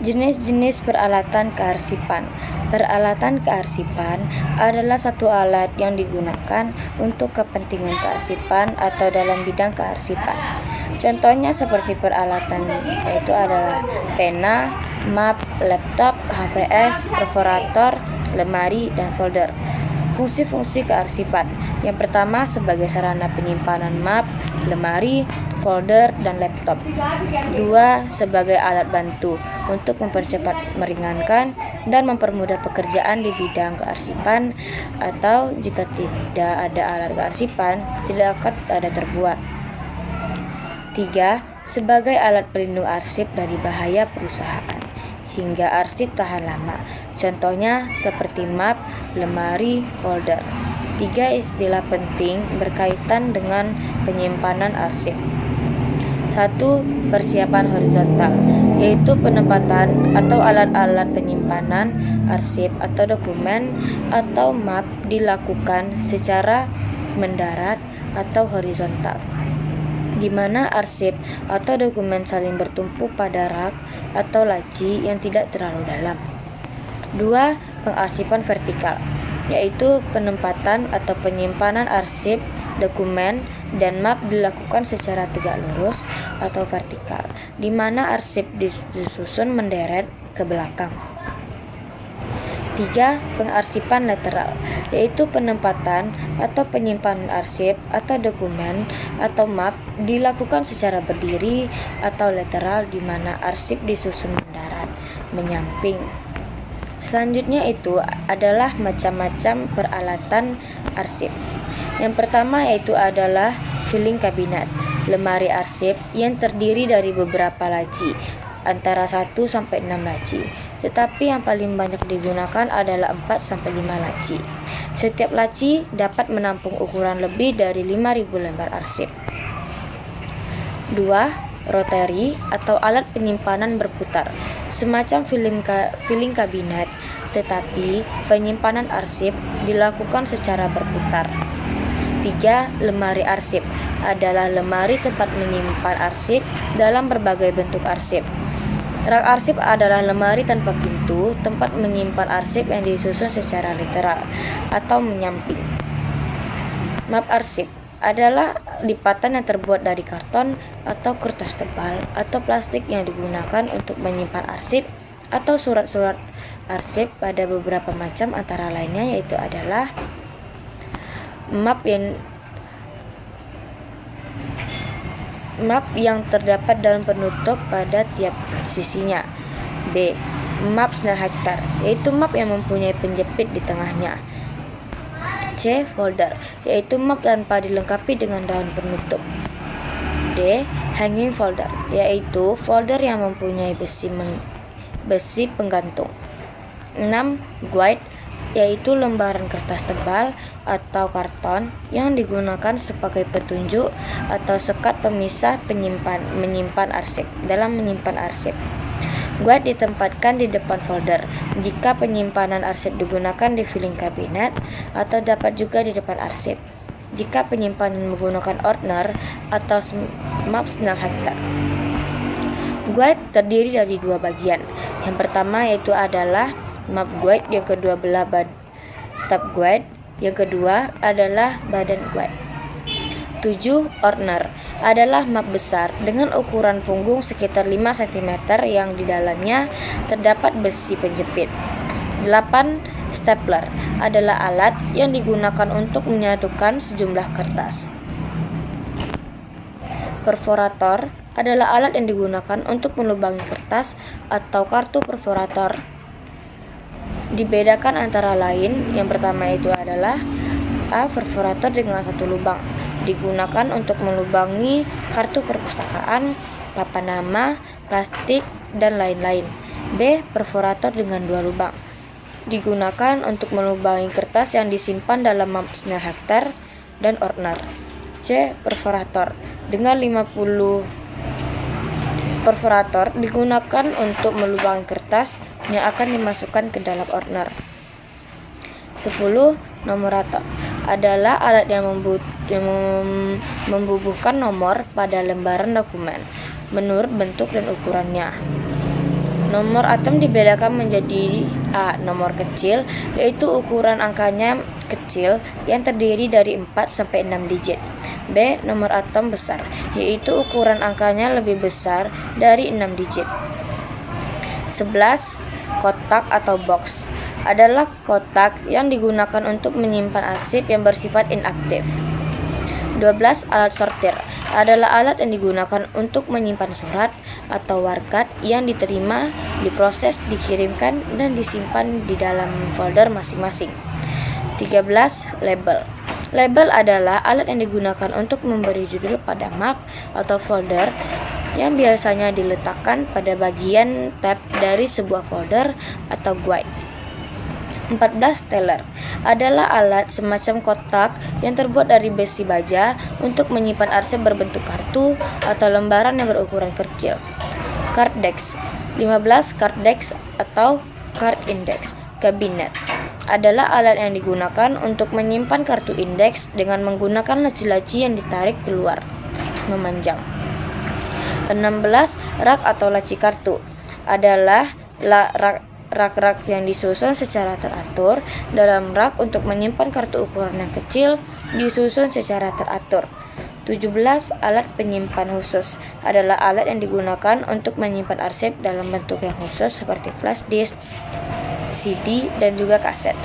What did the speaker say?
Jenis-jenis peralatan kearsipan. Peralatan kearsipan adalah satu alat yang digunakan untuk kepentingan kearsipan atau dalam bidang kearsipan. Contohnya seperti peralatan yaitu adalah pena, map, laptop, HVS, perforator, lemari, dan folder. Fungsi-fungsi kearsipan. Yang pertama sebagai sarana penyimpanan map, lemari, folder, dan laptop. Dua, sebagai alat bantu untuk mempercepat, meringankan, dan mempermudah pekerjaan di bidang kearsipan, atau jika tidak ada alat kearsipan, tidak akan ada terbuat. Tiga, sebagai alat pelindung arsip dari bahaya perusahaan hingga arsip tahan lama. Contohnya seperti map, lemari, folder. Tiga istilah penting berkaitan dengan penyimpanan arsip. 1. Persiapan horizontal, yaitu penempatan atau alat-alat penyimpanan arsip atau dokumen atau map dilakukan secara mendarat atau horizontal, di mana arsip atau dokumen saling bertumpu pada rak atau laci yang tidak terlalu dalam. 2. Pengarsipan vertikal, yaitu penempatan atau penyimpanan arsip, dokumen, dan map dilakukan secara tegak lurus atau vertikal, di mana arsip disusun menderet ke belakang. 3. Pengarsipan lateral, yaitu penempatan atau penyimpanan arsip atau dokumen atau map dilakukan secara berdiri atau lateral, di mana arsip disusun mendarat, menyamping. Selanjutnya itu adalah macam-macam peralatan arsip. Yang pertama yaitu adalah filing cabinet, lemari arsip yang terdiri dari beberapa laci, antara 1 sampai 6 laci. Tetapi yang paling banyak digunakan adalah 4 sampai 5 laci. Setiap laci dapat menampung ukuran lebih dari 5.000 lembar arsip. 2. Rotary atau alat penyimpanan berputar, semacam filing kabinet, tetapi penyimpanan arsip dilakukan secara berputar. 3. Lemari arsip adalah lemari tempat menyimpan arsip dalam berbagai bentuk arsip. Rak arsip adalah lemari tanpa pintu, tempat menyimpan arsip yang disusun secara literal atau menyamping. Map arsip adalah lipatan yang terbuat dari karton atau kertas tebal atau plastik yang digunakan untuk menyimpan arsip atau surat-surat arsip pada beberapa macam, antara lainnya yaitu adalah map yang terdapat dalam penutup pada tiap sisinya. B. Map Snellhecter, yaitu map yang mempunyai penjepit di tengahnya. C. Folder, yaitu map tanpa dilengkapi dengan daun penutup. D. Hanging folder, yaitu folder yang mempunyai besi penggantung. 6. Guide, yaitu lembaran kertas tebal atau karton yang digunakan sebagai petunjuk atau sekat pemisah menyimpan arsip. Dalam menyimpan arsip, guide ditempatkan di depan folder jika penyimpanan arsip digunakan di filing cabinet, atau dapat juga di depan arsip jika penyimpanan menggunakan ordner atau map Snellhecter. Guide terdiri dari dua bagian. Yang pertama yaitu adalah map guide, yang kedua adalah tab guide, yang kedua adalah badan guide. 7. Ordner adalah map besar dengan ukuran punggung sekitar 5 cm yang di dalamnya terdapat besi penjepit. 8. Stapler adalah alat yang digunakan untuk menyatukan sejumlah kertas. Perforator adalah alat yang digunakan untuk melubangi kertas atau kartu perforator. Dibedakan antara lain, yang pertama itu adalah A. Perforator dengan satu lubang, digunakan untuk melubangi kartu perpustakaan, papan nama, plastik, dan lain-lain. B. Perforator dengan dua lubang, digunakan untuk melubangi kertas yang disimpan dalam map Snellhecter dan ordner. C. Perforator dengan 50 perforator digunakan untuk melubangi kertas yang akan dimasukkan ke dalam ordner. 10. Nomorator adalah alat yang membubuhkan nomor pada lembaran dokumen menurut bentuk dan ukurannya. Nomor atom dibedakan menjadi A. Nomor kecil, yaitu ukuran angkanya kecil yang terdiri dari 4 sampai 6 digit. B. Nomor atom besar, yaitu ukuran angkanya lebih besar dari 6 digit. 11. Kotak atau box adalah kotak yang digunakan untuk menyimpan arsip yang bersifat inaktif. 12. Alat sortir adalah alat yang digunakan untuk menyimpan surat atau warkat yang diterima, diproses, dikirimkan, dan disimpan di dalam folder masing-masing. 13. Label. Label adalah alat yang digunakan untuk memberi judul pada map atau folder yang biasanya diletakkan pada bagian tab dari sebuah folder atau guide. 14. Teller adalah alat semacam kotak yang terbuat dari besi baja untuk menyimpan arsip berbentuk kartu atau lembaran yang berukuran kecil. Card desk. 15. Card desk atau card index kabinet adalah alat yang digunakan untuk menyimpan kartu indeks dengan menggunakan laci-laci yang ditarik keluar memanjang. 16. Rak atau laci kartu adalah rak-rak yang disusun secara teratur. Dalam rak untuk menyimpan kartu ukuran yang kecil disusun secara teratur. 17. Alat penyimpan khusus adalah alat yang digunakan untuk menyimpan arsip dalam bentuk yang khusus seperti flash disk, CD, dan juga kaset.